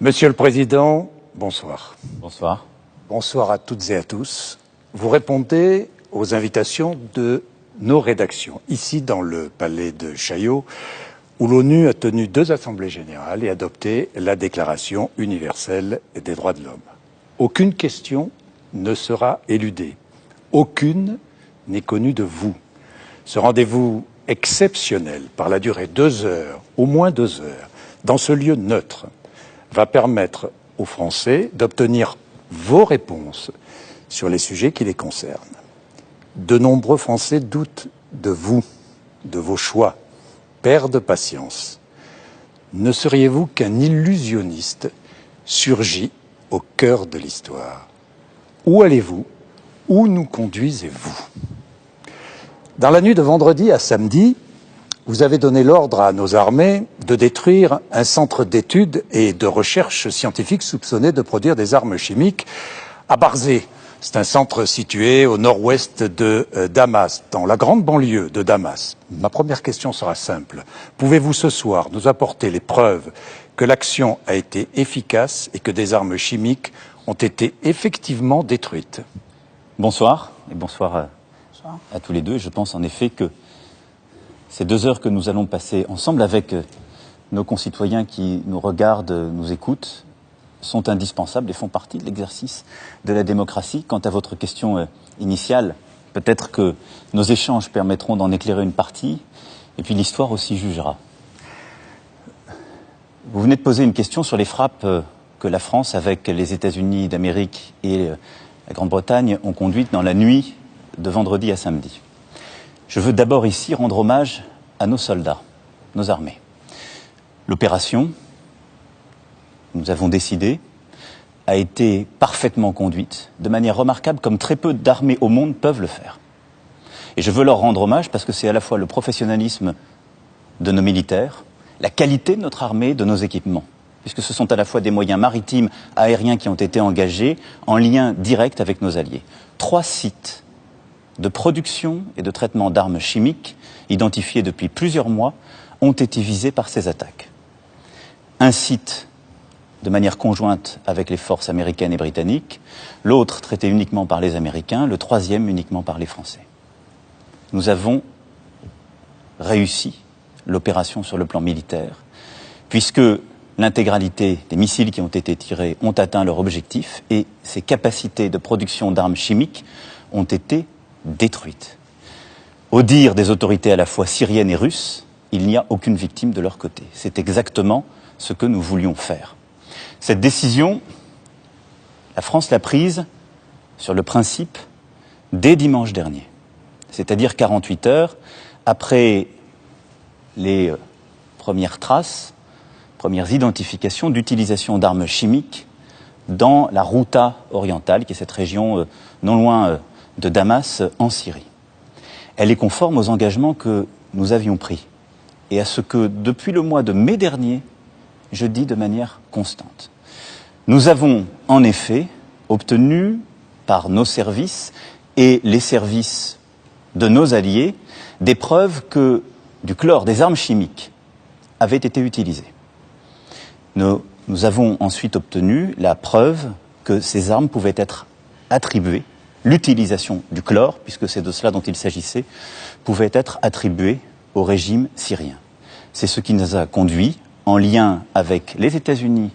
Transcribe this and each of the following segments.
Monsieur le Président, bonsoir. Bonsoir. Bonsoir à toutes et à tous. Vous répondez aux invitations de nos rédactions, ici dans le palais de Chaillot, où l'ONU a tenu 2 assemblées générales et adopté la Déclaration universelle des droits de l'homme. Aucune question ne sera éludée. Aucune n'est connue de vous. Ce rendez-vous exceptionnel, par la durée 2 heures, au moins 2 heures, dans ce lieu neutre, va permettre aux Français d'obtenir vos réponses sur les sujets qui les concernent. De nombreux Français doutent de vous, de vos choix, perdent patience. Ne seriez-vous qu'un illusionniste surgi au cœur de l'histoire? Où allez-vous? Où nous conduisez-vous? Dans la nuit de vendredi à samedi, vous avez donné l'ordre à nos armées de détruire un centre d'études et de recherche scientifique soupçonné de produire des armes chimiques à Barzeh. C'est un centre situé au nord-ouest de Damas, dans la grande banlieue de Damas. Ma première question sera simple. Pouvez-vous ce soir nous apporter les preuves que l'action a été efficace et que des armes chimiques ont été effectivement détruites? Bonsoir, et bonsoir à tous les deux. Je pense en effet que ces 2 heures que nous allons passer ensemble avec nos concitoyens qui nous regardent, nous écoutent, sont indispensables et font partie de l'exercice de la démocratie. Quant à votre question initiale, peut-être que nos échanges permettront d'en éclairer une partie, et puis l'histoire aussi jugera. Vous venez de poser une question sur les frappes que la France, avec les États-Unis d'Amérique et la Grande-Bretagne, ont conduites dans la nuit de vendredi à samedi. Je veux d'abord ici rendre hommage à nos soldats, nos armées. L'opération, nous avons décidé, a été parfaitement conduite, de manière remarquable, comme très peu d'armées au monde peuvent le faire. Et je veux leur rendre hommage parce que c'est à la fois le professionnalisme de nos militaires, la qualité de notre armée, de nos équipements, puisque ce sont à la fois des moyens maritimes, aériens qui ont été engagés en lien direct avec nos alliés. 3 sites de production et de traitement d'armes chimiques, identifiés depuis plusieurs mois, ont été visés par ces attaques. Un site de manière conjointe avec les forces américaines et britanniques, l'autre traité uniquement par les Américains, le 3e uniquement par les Français. Nous avons réussi l'opération sur le plan militaire, puisque l'intégralité des missiles qui ont été tirés ont atteint leur objectif et ces capacités de production d'armes chimiques ont été détruites. Au dire des autorités à la fois syriennes et russes, il n'y a aucune victime de leur côté. C'est exactement ce que nous voulions faire. Cette décision, la France l'a prise sur le principe dès dimanche dernier, c'est-à-dire 48 heures après les premières traces, premières identifications d'utilisation d'armes chimiques dans la Ghouta orientale, qui est cette région non loin de Damas, en Syrie. Elle est conforme aux engagements que nous avions pris et à ce que, depuis le mois de mai dernier, je dis de manière constante. Nous avons, en effet, obtenu par nos services et les services de nos alliés des preuves que du chlore, des armes chimiques, avaient été utilisées. Nous avons ensuite obtenu la preuve que ces armes pouvaient être attribuées, l'utilisation du chlore, puisque c'est de cela dont il s'agissait, pouvait être attribuée au régime syrien. C'est ce qui nous a conduit, en lien avec les États-Unis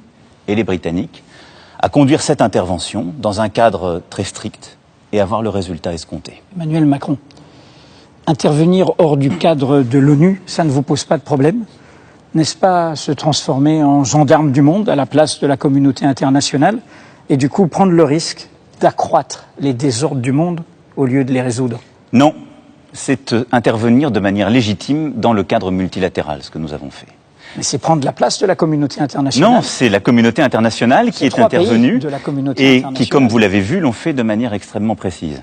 et les Britanniques, à conduire cette intervention dans un cadre très strict et avoir le résultat escompté. Emmanuel Macron, intervenir hors du cadre de l'ONU, ça ne vous pose pas de problème? N'est-ce pas se transformer en gendarme du monde à la place de la communauté internationale et du coup prendre le risque d'accroître les désordres du monde au lieu de les résoudre? Non, c'est intervenir de manière légitime dans le cadre multilatéral, ce que nous avons fait. Mais c'est prendre la place de la communauté internationale. Non, c'est la communauté internationale qui est intervenue et qui, comme vous l'avez vu, l'ont fait de manière extrêmement précise.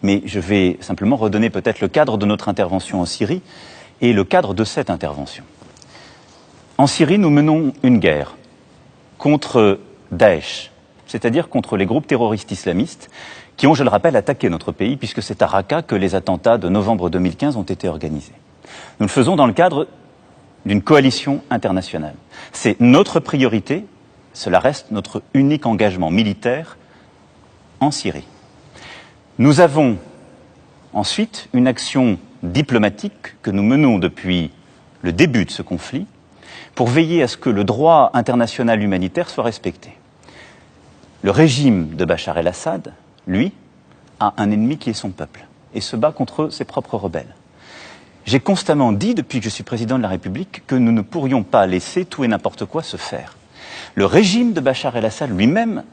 Mais je vais simplement redonner peut-être le cadre de notre intervention en Syrie et le cadre de cette intervention. En Syrie, nous menons une guerre contre Daesh, c'est-à-dire contre les groupes terroristes islamistes qui ont, je le rappelle, attaqué notre pays, puisque c'est à Raqqa que les attentats de novembre 2015 ont été organisés. Nous le faisons dans le cadre d'une coalition internationale. C'est notre priorité Cela reste notre unique engagement militaire en Syrie. Nous avons ensuite une action diplomatique que nous menons depuis le début de ce conflit pour veiller à ce que le droit international humanitaire soit respecté. Le régime de Bachar el-Assad, lui, a un ennemi qui est son peuple et se bat contre ses propres rebelles. J'ai constamment dit, depuis que je suis président de la République, que nous ne pourrions pas laisser tout et n'importe quoi se faire. Le régime de Bachar el-Assad lui-même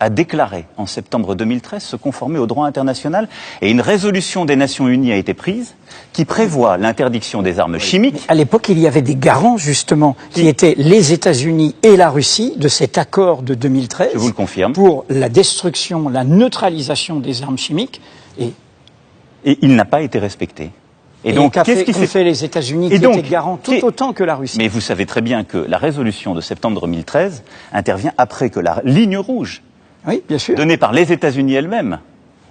a déclaré en septembre 2013 se conformer au droit international et une résolution des Nations Unies a été prise qui prévoit l'interdiction des armes chimiques. À l'époque, il y avait des garants, justement, qui étaient les États-Unis et la Russie de cet accord de 2013. Je vous le confirme. Pour la destruction, la neutralisation des armes chimiques. Et il n'a pas été respecté. Et donc, qu'est-ce qui s'est fait les États-Unis qui étaient garants tout autant que la Russie? Mais vous savez très bien que la résolution de septembre 2013 intervient après que la ligne rouge, oui, bien sûr, donnée par les États-Unis elles-mêmes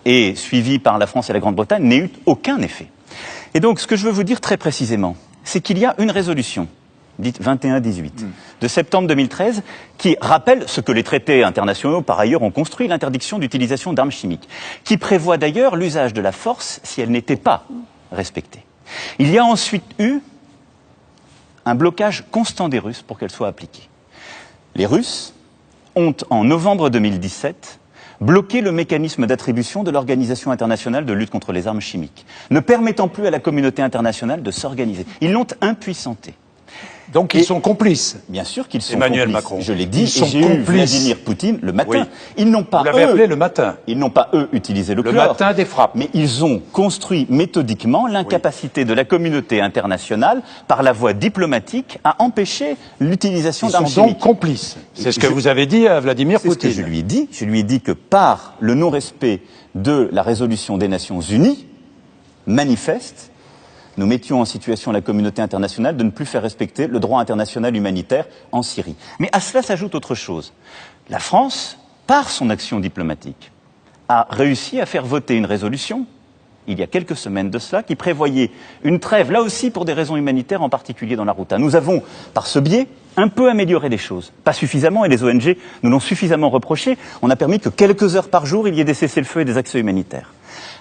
et suivie par la France et la Grande-Bretagne, n'ait eu aucun effet. Et donc, ce que je veux vous dire très précisément, c'est qu'il y a une résolution, dite 21-18, de septembre 2013, qui rappelle ce que les traités internationaux, par ailleurs, ont construit, l'interdiction d'utilisation d'armes chimiques, qui prévoit d'ailleurs l'usage de la force si elle n'était pas respectée. Il y a ensuite eu un blocage constant des Russes pour qu'elle soit appliquée. Les Russes ont, en novembre 2017, bloqué le mécanisme d'attribution de l'Organisation internationale de lutte contre les armes chimiques, ne permettant plus à la communauté internationale de s'organiser. Ils l'ont impuissanté. Donc ils sont complices. Bien sûr qu'ils sont Emmanuel complices. Macron. Je l'ai dit, Ils sont j'ai eu complices. Vladimir Poutine le matin. Oui. Ils n'ont pas, Vous l'avez appelé le matin. Ils n'ont pas, eux, utilisé le chlore. matin des frappes. Mais ils ont construit méthodiquement l'incapacité de la communauté internationale, par la voie diplomatique, à empêcher l'utilisation Ils d'armes sont chimiques. donc complices. C'est ce que vous avez dit à Vladimir C'est ce que Poutine. je lui ai dit. Je lui ai dit que par le non-respect de la résolution des Nations Unies, manifeste, nous mettions en situation la communauté internationale de ne plus faire respecter le droit international humanitaire en Syrie. Mais à cela s'ajoute autre chose. La France, par son action diplomatique, a réussi à faire voter une résolution, il y a quelques semaines de cela, qui prévoyait une trêve, là aussi pour des raisons humanitaires, en particulier dans la Ghouta. Nous avons, par ce biais, un peu amélioré les choses. Pas suffisamment, et les ONG nous l'ont suffisamment reproché. On a permis que quelques heures par jour, il y ait des cessez-le-feu et des accès humanitaires.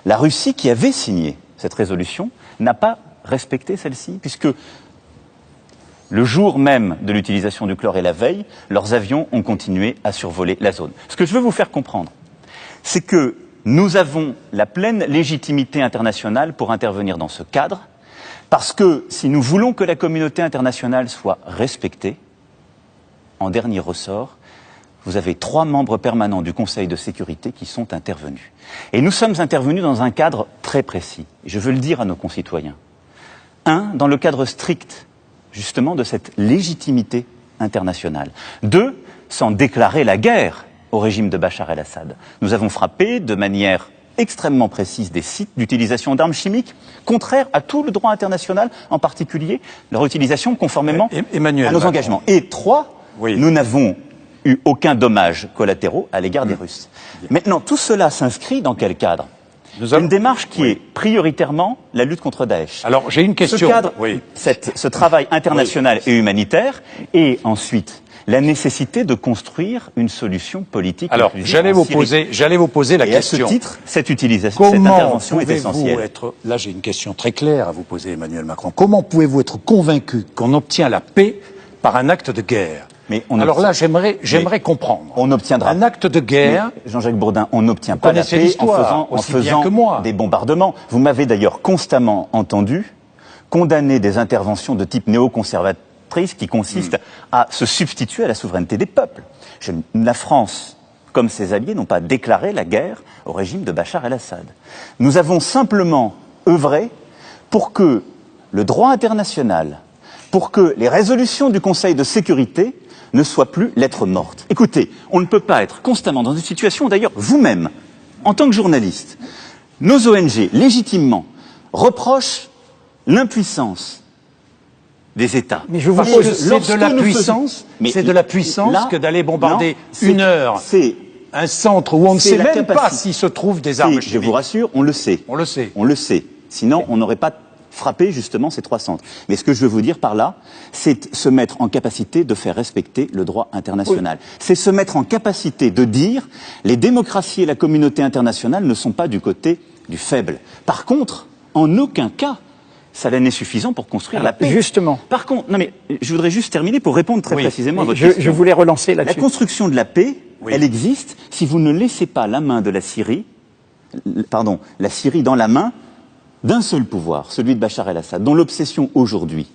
La Russie, qui avait signé cette résolution, n'a pas respecté celle-ci, puisque le jour même de l'utilisation du chlore et la veille, leurs avions ont continué à survoler la zone. Ce que je veux vous faire comprendre, c'est que nous avons la pleine légitimité internationale pour intervenir dans ce cadre, parce que si nous voulons que la communauté internationale soit respectée, en dernier ressort, vous avez 3 membres permanents du Conseil de sécurité qui sont intervenus. Et nous sommes intervenus dans un cadre très précis, et je veux le dire à nos concitoyens. 1, dans le cadre strict, justement, de cette légitimité internationale. 2, sans déclarer la guerre au régime de Bachar el-Assad. Nous avons frappé de manière extrêmement précise des sites d'utilisation d'armes chimiques, contraires à tout le droit international, en particulier leur utilisation conformément à nos engagements. Et 3, nous n'avons eu aucun dommage collatéraux à l'égard des Russes. Maintenant, tout cela s'inscrit dans quel cadre ? Une démarche qui est prioritairement la lutte contre Daesh. Alors, j'ai une question. Ce cadre, ce travail international et humanitaire, et ensuite la nécessité de construire une solution politique. Alors, j'allais vous poser la question. Et à ce titre, cette intervention est essentielle. Là, j'ai une question très claire à vous poser, Emmanuel Macron. Comment pouvez-vous être convaincu qu'on obtient la paix par un acte de guerre ? Alors là, j'aimerais comprendre. On obtiendra un acte de guerre. Jean-Jacques Bourdin, on n'obtient pas la paix en faisant des bombardements. Vous m'avez d'ailleurs constamment entendu condamner des interventions de type néoconservatrice qui consistent à se substituer à la souveraineté des peuples. La France, comme ses alliés, n'ont pas déclaré la guerre au régime de Bachar el-Assad. Nous avons simplement œuvré pour que le droit international, pour que les résolutions du Conseil de sécurité ne soient plus lettres mortes. Écoutez, on ne peut pas être constamment dans une situation, d'ailleurs, vous-même, en tant que journaliste, nos ONG, légitimement, reprochent l'impuissance des États. Mais je vous pose, c'est de la puissance que d'aller bombarder une heure un centre où on ne sait même pas s'il se trouve des armes chimiques. Je vous rassure, on le sait. On le sait. On le sait. Sinon, on n'aurait pas frapper justement ces trois centres. Mais ce que je veux vous dire par là, c'est se mettre en capacité de faire respecter le droit international. Oui. C'est se mettre en capacité de dire les démocraties et la communauté internationale ne sont pas du côté du faible. Par contre, en aucun cas, ça n'est suffisant pour construire la paix. Justement. Par contre, non mais je voudrais juste terminer pour répondre très précisément à votre question. Je voulais relancer là-dessus. La construction de la paix, elle existe si vous ne laissez pas la main de la Syrie dans la main d'un seul pouvoir, celui de Bachar el-Assad, dont l'obsession aujourd'hui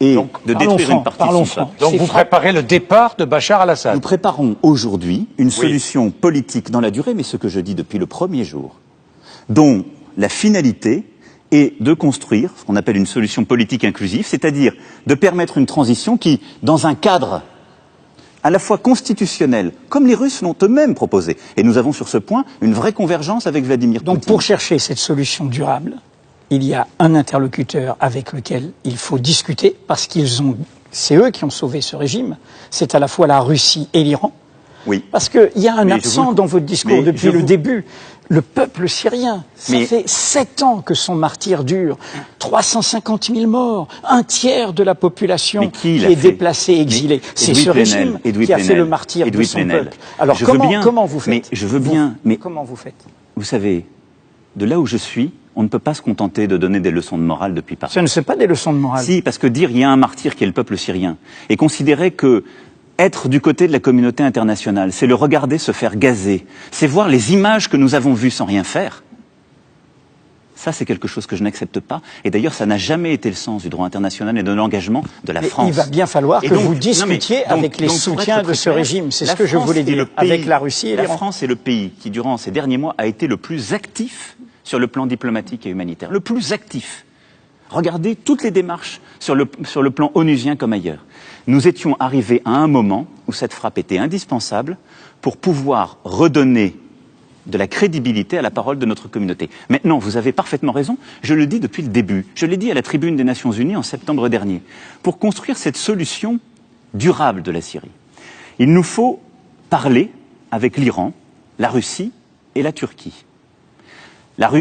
est de détruire une partie de son peuple. Donc vous préparez le départ de Bachar el-Assad. Nous préparons aujourd'hui une solution politique dans la durée, mais ce que je dis depuis le premier jour, dont la finalité est de construire ce qu'on appelle une solution politique inclusive, c'est-à-dire de permettre une transition qui, dans un cadre à la fois constitutionnel, comme les Russes l'ont eux-mêmes proposé. Et nous avons sur ce point une vraie convergence avec Vladimir Poutine. Donc pour chercher cette solution durable, il y a un interlocuteur avec lequel il faut discuter, parce c'est eux qui ont sauvé ce régime. C'est à la fois la Russie et l'Iran. Oui. Parce qu'il y a un absent dans votre discours depuis le début. Le peuple syrien, ça fait 7 ans que son martyre dure. 350 000 morts, un tiers de la population qui est déplacée, exilée. C'est ce régime qui a fait le martyre de son peuple. Alors comment vous faites? Comment vous faites? Vous savez, de là où je suis, on ne peut pas se contenter de donner des leçons de morale depuis Paris. Ce ne sont pas des leçons de morale. Si, parce que dire il y a un martyr qui est le peuple syrien, et considérer que être du côté de la communauté internationale, c'est le regarder se faire gazer, c'est voir les images que nous avons vues sans rien faire. Ça, c'est quelque chose que je n'accepte pas. Et d'ailleurs, ça n'a jamais été le sens du droit international et de l'engagement de la France. Il va bien falloir que vous discutiez avec les soutiens de ce régime. C'est ce que je voulais dire, avec la Russie et l'Iran. La France est le pays qui, durant ces derniers mois, a été le plus actif sur le plan diplomatique et humanitaire. Le plus actif. Regardez toutes les démarches sur le plan onusien comme ailleurs. Nous étions arrivés à un moment où cette frappe était indispensable pour pouvoir redonner de la crédibilité à la parole de notre communauté. Maintenant, vous avez parfaitement raison, je le dis depuis le début, je l'ai dit à la tribune des Nations Unies en septembre dernier, pour construire cette solution durable de la Syrie, il nous faut parler avec l'Iran, la Russie et la Turquie.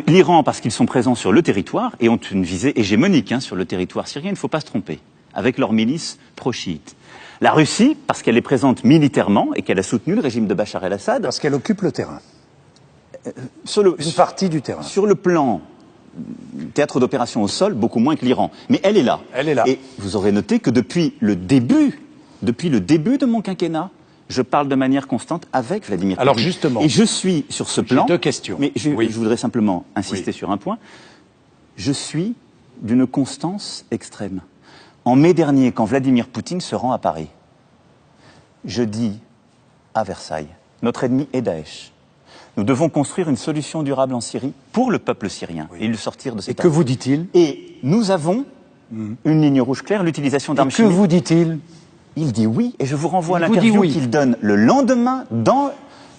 L'Iran parce qu'ils sont présents sur le territoire et ont une visée hégémonique sur le territoire syrien, il ne faut pas se tromper, avec leurs milices pro-chiites. La Russie parce qu'elle est présente militairement et qu'elle a soutenu le régime de Bachar el-Assad. Parce qu'elle occupe le terrain. Une partie du terrain. Sur le plan théâtre d'opération au sol, beaucoup moins que l'Iran. Mais elle est là. Elle est là. Et vous aurez noté que depuis le début de mon quinquennat, je parle de manière constante avec Vladimir Poutine. Alors justement. Et je suis sur ce plan. J'ai deux questions. Mais je voudrais simplement insister sur un point. Je suis d'une constance extrême. En mai dernier, quand Vladimir Poutine se rend à Paris, je dis à Versailles, notre ennemi est Daesh. Nous devons construire une solution durable en Syrie pour le peuple syrien et le sortir de cette que vous dit-il? Et nous avons une ligne rouge claire, l'utilisation d'armes chimiques. Que vous dit-il? Il dit oui, et je vous renvoie à l'interview qu'il donne le lendemain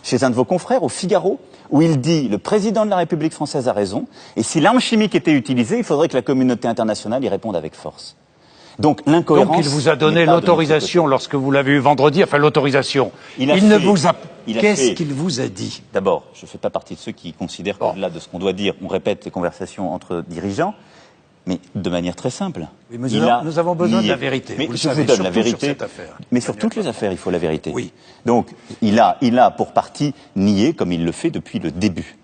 chez un de vos confrères, au Figaro, où il dit « Le président de la République française a raison, et si l'arme chimique était utilisée, il faudrait que la communauté internationale y réponde avec force. » Donc l'incohérence... Donc il vous a donné l'autorisation lorsque vous l'avez eu vendredi, enfin l'autorisation. Qu'est-ce qu'il vous a dit? D'abord, je ne fais pas partie de ceux qui considèrent qu'au-delà de ce qu'on doit dire, on répète les conversations entre dirigeants, mais de manière très simple. Oui, mais nous avons besoin de la vérité. Mais je vous donne la vérité. Sur cette affaire. Mais sur toutes les affaires, il faut la vérité. Oui. Donc, il a pour partie nié, comme il le fait depuis le début.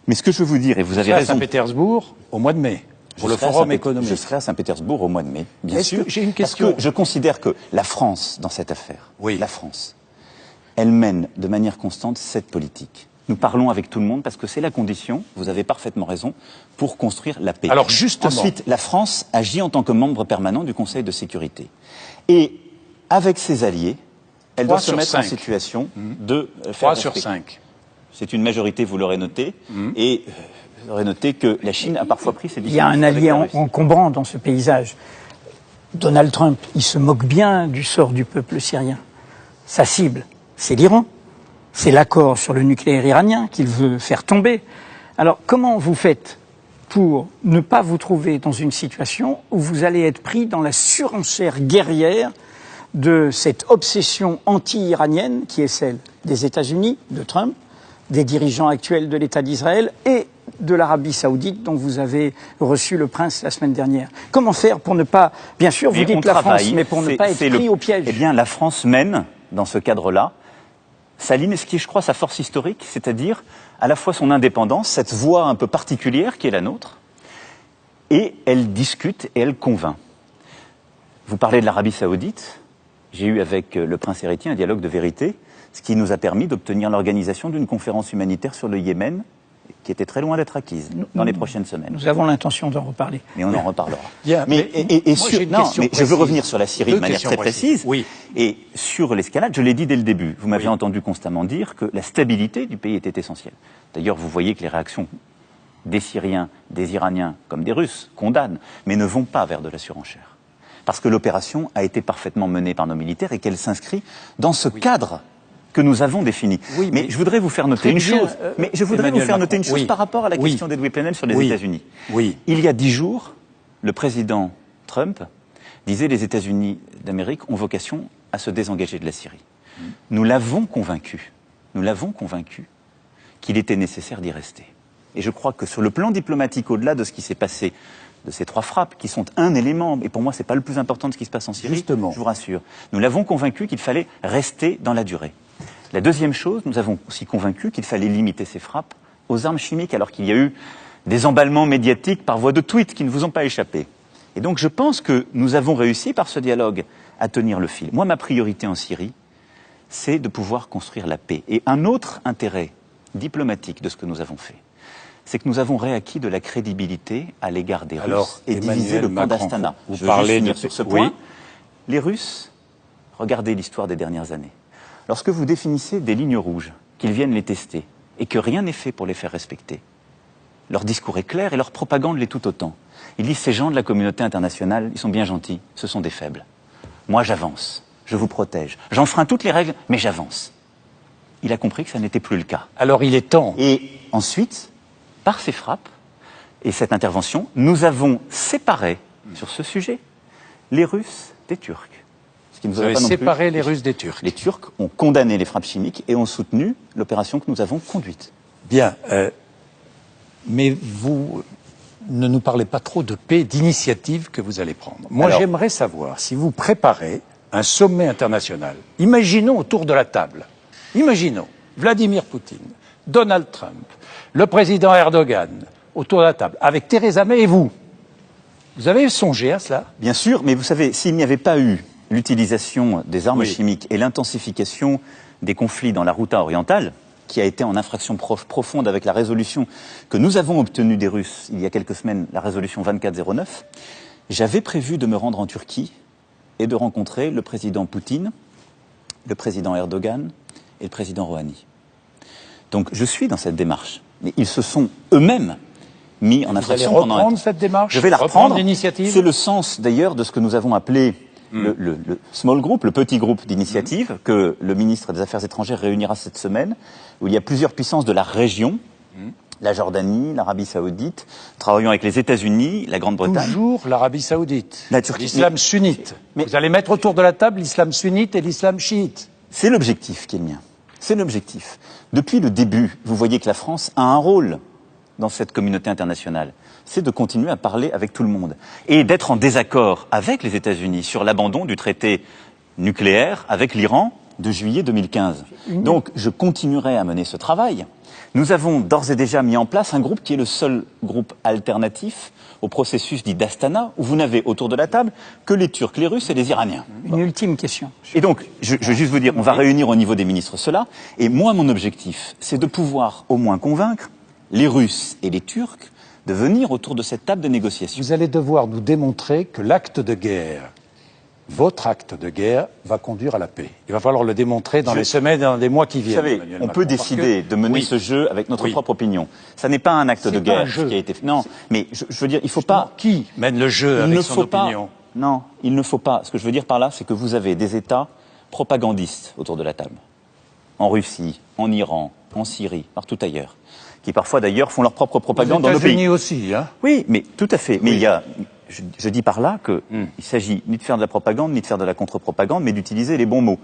Mais ce que je veux vous dire, et vous avez raison... à Saint-Pétersbourg au mois de mai, pour le Forum économique. Je serai à Saint-Pétersbourg au mois de mai, bien sûr. J'ai une question. Parce que je considère que la France, dans cette affaire, la France, elle mène de manière constante cette politique. Nous parlons avec tout le monde parce que c'est la condition, vous avez parfaitement raison, pour construire la paix. Alors justement... Ensuite, la France agit en tant que membre permanent du Conseil de sécurité. Et avec ses alliés, elle doit se mettre en situation de faire 3 sur 5. C'est une majorité, vous l'aurez noté, et vous aurez noté que la Chine a parfois pris ses décisions. Il y a un allié encombrant dans ce paysage. Donald Trump, il se moque bien du sort du peuple syrien. Sa cible, c'est l'Iran. C'est l'accord sur le nucléaire iranien qu'il veut faire tomber. Alors, comment vous faites pour ne pas vous trouver dans une situation où vous allez être pris dans la surenchère guerrière de cette obsession anti-iranienne qui est celle des États-Unis, de Trump, des dirigeants actuels de l'État d'Israël et de l'Arabie Saoudite, dont vous avez reçu le prince la semaine dernière. Comment faire pour ne pas, bien sûr, vous dites la France, mais pour ne pas être pris au piège? Eh bien, la France mène, dans ce cadre-là, sa ligne, ce qui est, je crois, sa force historique, c'est-à-dire à la fois son indépendance, cette voix un peu particulière qui est la nôtre, et elle discute et elle convainc. Vous parlez de l'Arabie Saoudite. J'ai eu avec le prince héritier un dialogue de vérité, ce qui nous a permis d'obtenir l'organisation d'une conférence humanitaire sur le Yémen, qui était très loin d'être acquise dans les prochaines semaines. Nous avons l'intention d'en reparler. Mais on en reparlera. Bien, mais je veux revenir sur la Syrie de manière très précise. Oui. Et sur l'escalade, je l'ai dit dès le début. Vous m'avez entendu constamment dire que la stabilité du pays était essentielle. D'ailleurs, vous voyez que les réactions des Syriens, des Iraniens comme des Russes condamnent, mais ne vont pas vers de la surenchère. Parce que l'opération a été parfaitement menée par nos militaires et qu'elle s'inscrit dans ce cadre que nous avons défini. Oui, mais je voudrais vous faire noter une chose. Mais je voudrais vous faire noter une chose par rapport à la question d'Edoui Plenel sur les États-Unis. Oui. Il y a 10 jours, le président Trump disait les États-Unis d'Amérique ont vocation à se désengager de la Syrie. Nous l'avons convaincu qu'il était nécessaire d'y rester. Et je crois que sur le plan diplomatique, au-delà de ce qui s'est passé, de ces 3 frappes, qui sont un élément, et pour moi, c'est pas le plus important de ce qui se passe en Syrie, justement, je vous rassure, nous l'avons convaincu qu'il fallait rester dans la durée. La deuxième chose, nous avons aussi convaincu qu'il fallait limiter ces frappes aux armes chimiques, alors qu'il y a eu des emballements médiatiques par voie de tweets qui ne vous ont pas échappé. Et donc je pense que nous avons réussi par ce dialogue à tenir le fil. Moi, ma priorité en Syrie, c'est de pouvoir construire la paix. Et un autre intérêt diplomatique de ce que nous avons fait, c'est que nous avons réacquis de la crédibilité à l'égard des Russes et divisé le camp d'Astana. Vous parlez de sur ce point. Les Russes, regardez l'histoire des dernières années. Lorsque vous définissez des lignes rouges, qu'ils viennent les tester, et que rien n'est fait pour les faire respecter, leur discours est clair et leur propagande l'est tout autant. Ils disent, ces gens de la communauté internationale, ils sont bien gentils, ce sont des faibles. Moi, j'avance, je vous protège. J'enfreins toutes les règles, mais j'avance. Il a compris que ça n'était plus le cas. Alors il est temps. Et ensuite, par ces frappes et cette intervention, nous avons séparé, sur ce sujet, les Russes des Turcs. Vous avez séparé les Russes des Turcs. Les Turcs ont condamné les frappes chimiques et ont soutenu l'opération que nous avons conduite. Bien, mais vous ne nous parlez pas trop de paix, d'initiative que vous allez prendre. Moi, j'aimerais savoir si vous préparez un sommet international. Imaginons autour de la table, imaginons Vladimir Poutine, Donald Trump, le président Erdogan, autour de la table, avec Theresa May et vous. Vous avez songé à cela? Bien sûr, mais vous savez, s'il n'y avait pas eu l'utilisation des armes chimiques et l'intensification des conflits dans la Ghouta orientale, qui a été en infraction profonde avec la résolution que nous avons obtenue des Russes il y a quelques semaines, la résolution 2409, j'avais prévu de me rendre en Turquie et de rencontrer le président Poutine, le président Erdogan et le président Rouhani. Donc je suis dans cette démarche, mais ils se sont eux-mêmes mis en infraction pendant... Vous allez reprendre cette démarche? Je vais la reprendre. L'initiative? C'est le sens d'ailleurs de ce que nous avons appelé le small group, le petit groupe d'initiative que le ministre des Affaires étrangères réunira cette semaine, où il y a plusieurs puissances de la région, la Jordanie, l'Arabie Saoudite, travaillons avec les États-Unis, la Grande-Bretagne. Toujours l'Arabie Saoudite, la Turquie, l'islam sunnite. Vous allez mettre autour de la table l'islam sunnite et l'islam chiite. C'est l'objectif qui est le mien. C'est l'objectif. Depuis le début, vous voyez que la France a un rôle dans cette communauté internationale. C'est de continuer à parler avec tout le monde et d'être en désaccord avec les États-Unis sur l'abandon du traité nucléaire avec l'Iran de juillet 2015. Donc, je continuerai à mener ce travail. Nous avons d'ores et déjà mis en place un groupe qui est le seul groupe alternatif au processus dit d'Astana, où vous n'avez autour de la table que les Turcs, les Russes et les Iraniens. Une ultime question. Et donc, je veux juste vous dire, on va réunir au niveau des ministres cela, et moi, mon objectif, c'est de pouvoir au moins convaincre les Russes et les Turcs de venir autour de cette table de négociation. Vous allez devoir nous démontrer que l'acte de guerre, votre acte de guerre, va conduire à la paix. Il va falloir le démontrer dans les semaines et dans les mois qui viennent. Vous savez, on peut décider de mener ce jeu avec notre propre opinion. Ça n'est pas un acte de guerre qui a été fait. Non, mais je veux dire, il ne faut pas... Qui mène le jeu avec son opinion? Non, il ne faut pas. Ce que je veux dire par là, c'est que vous avez des États propagandistes autour de la table. En Russie, en Iran, en Syrie, partout ailleurs. Qui parfois d'ailleurs font leur propre propagande dans nos pays. Les États-Unis aussi, hein? Oui, mais tout à fait. Mais il y a, je dis par là qu'il s'agit ni de faire de la propagande, ni de faire de la contre-propagande, mais d'utiliser les bons mots.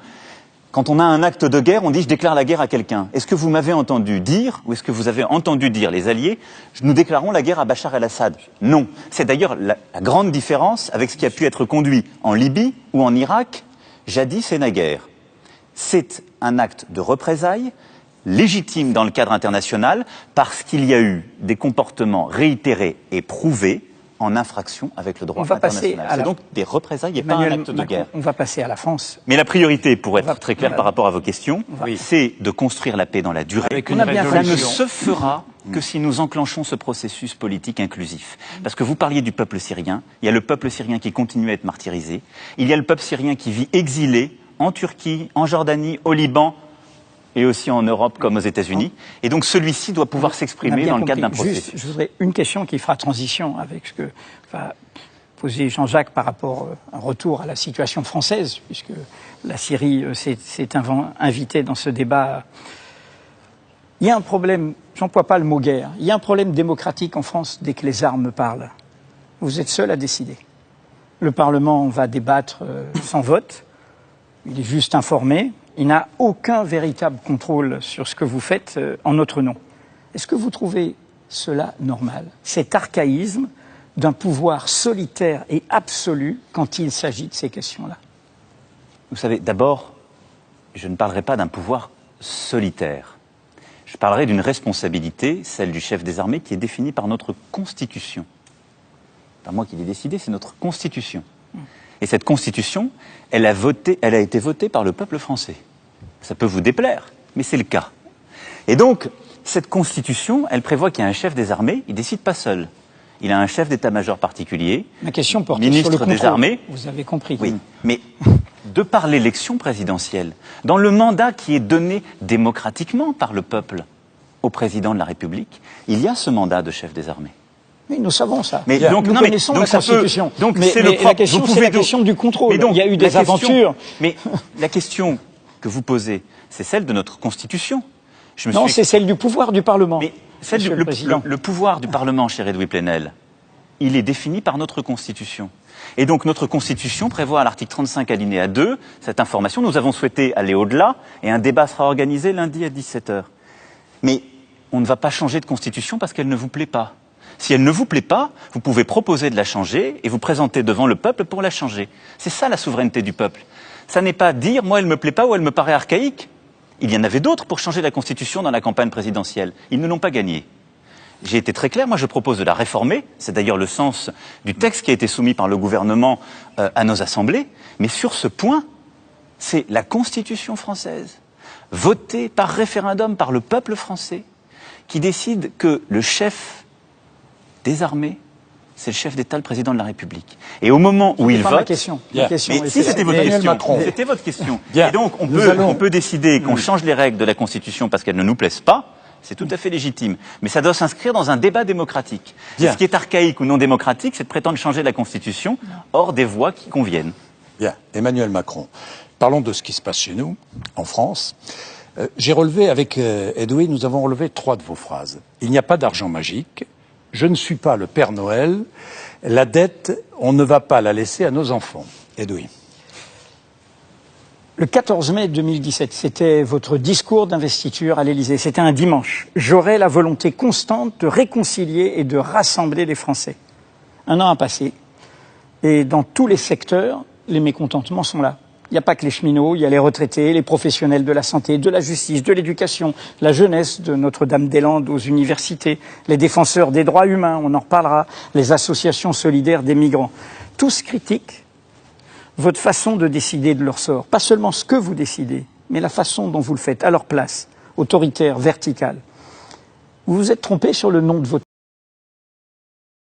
Quand on a un acte de guerre, on dit « je déclare la guerre à quelqu'un ». Est-ce que vous m'avez entendu dire, ou est-ce que vous avez entendu dire, les Alliés, nous déclarons la guerre à Bachar el-Assad? Non. C'est d'ailleurs la grande différence avec ce qui a pu être conduit en Libye ou en Irak, jadis et naguère. C'est un acte de représailles, légitime dans le cadre international, parce qu'il y a eu des comportements réitérés et prouvés en infraction avec le droit international. C'est donc des représailles et pas un acte de guerre. On va passer à la France. Mais la priorité, pour être très clair par rapport à vos questions, c'est de construire la paix dans la durée. Avec une Ça ne résolution. se fera que si nous enclenchons ce processus politique inclusif. Parce que vous parliez du peuple syrien, il y a le peuple syrien qui continue à être martyrisé, il y a le peuple syrien qui vit exilé en Turquie, en Jordanie, au Liban, et aussi en Europe comme aux États-Unis. Et donc celui-ci doit pouvoir s'exprimer dans le cadre d'un processus. Juste, je voudrais une question qui fera transition avec ce que va poser Jean-Jacques par rapport à un retour à la situation française, puisque la Syrie s'est invitée dans ce débat. Il y a un problème, j'emploie pas le mot guerre, il y a un problème démocratique en France dès que les armes parlent. Vous êtes seul à décider. Le Parlement va débattre sans vote, il est juste informé. Il n'a aucun véritable contrôle sur ce que vous faites en notre nom. Est-ce que vous trouvez cela normal, cet archaïsme d'un pouvoir solitaire et absolu quand il s'agit de ces questions-là? Vous savez, d'abord, je ne parlerai pas d'un pouvoir solitaire. Je parlerai d'une responsabilité, celle du chef des armées, qui est définie par notre Constitution. Pas moi qui l'ai décidé, c'est notre Constitution. Et cette Constitution, elle a été votée par le peuple français. Ça peut vous déplaire, mais c'est le cas. Et donc, cette Constitution, elle prévoit qu'il y a un chef des armées, il ne décide pas seul. Il a un chef d'état-major particulier, Ma question porte ministre sur le contrôle. des armées. Vous avez compris. Oui, mais de par l'élection présidentielle, dans le mandat qui est donné démocratiquement par le peuple au président de la République, il y a ce mandat de chef des armées. Oui, nous savons ça. Mais nous connaissons la Constitution. Mais la question, c'est la question du contrôle. Donc, il y a eu des aventures. Mais la question que vous posez, c'est celle de notre Constitution. Non, c'est celle du pouvoir du Parlement. Mais le pouvoir du Parlement, cher Edoui Plenel, il est défini par notre Constitution. Et donc notre Constitution prévoit à l'article 35 alinéa 2 cette information. Nous avons souhaité aller au-delà et un débat sera organisé lundi à 17h. Mais on ne va pas changer de Constitution parce qu'elle ne vous plaît pas. Si elle ne vous plaît pas, vous pouvez proposer de la changer et vous présenter devant le peuple pour la changer. C'est ça la souveraineté du peuple. Ça n'est pas dire « moi elle me plaît pas » ou « elle me paraît archaïque ». Il y en avait d'autres pour changer la Constitution dans la campagne présidentielle. Ils ne l'ont pas gagnée. J'ai été très clair, moi je propose de la réformer. C'est d'ailleurs le sens du texte qui a été soumis par le gouvernement à nos assemblées. Mais sur ce point, c'est la Constitution française, votée par référendum par le peuple français, qui décide que le chef des armées, c'est le chef d'État, le président de la République. Et au moment où il vote... Ma question. Mais si c'était votre question, c'était votre question. Et donc on peut décider qu'on change les règles de la Constitution parce qu'elles ne nous plaisent pas. C'est tout à fait légitime. Mais ça doit s'inscrire dans un débat démocratique. Et ce qui est archaïque ou non démocratique, c'est de prétendre changer la Constitution hors des voies qui conviennent. Bien. Emmanuel Macron. Parlons de ce qui se passe chez nous, en France. J'ai relevé avec Edoui, nous avons relevé 3 de vos phrases. Il n'y a pas d'argent magique. Je ne suis pas le Père Noël. La dette, on ne va pas la laisser à nos enfants. Edoui. Le 14 mai 2017, c'était votre discours d'investiture à l'Élysée. C'était un dimanche. J'aurai la volonté constante de réconcilier et de rassembler les Français. Un an a passé. Et dans tous les secteurs, les mécontentements sont là. Il n'y a pas que les cheminots, il y a les retraités, les professionnels de la santé, de la justice, de l'éducation, la jeunesse de Notre-Dame-des-Landes aux universités, les défenseurs des droits humains, on en reparlera, les associations solidaires des migrants. Tous critiquent votre façon de décider de leur sort. Pas seulement ce que vous décidez, mais la façon dont vous le faites, à leur place, autoritaire, verticale. Vous vous êtes trompé sur le nom de votre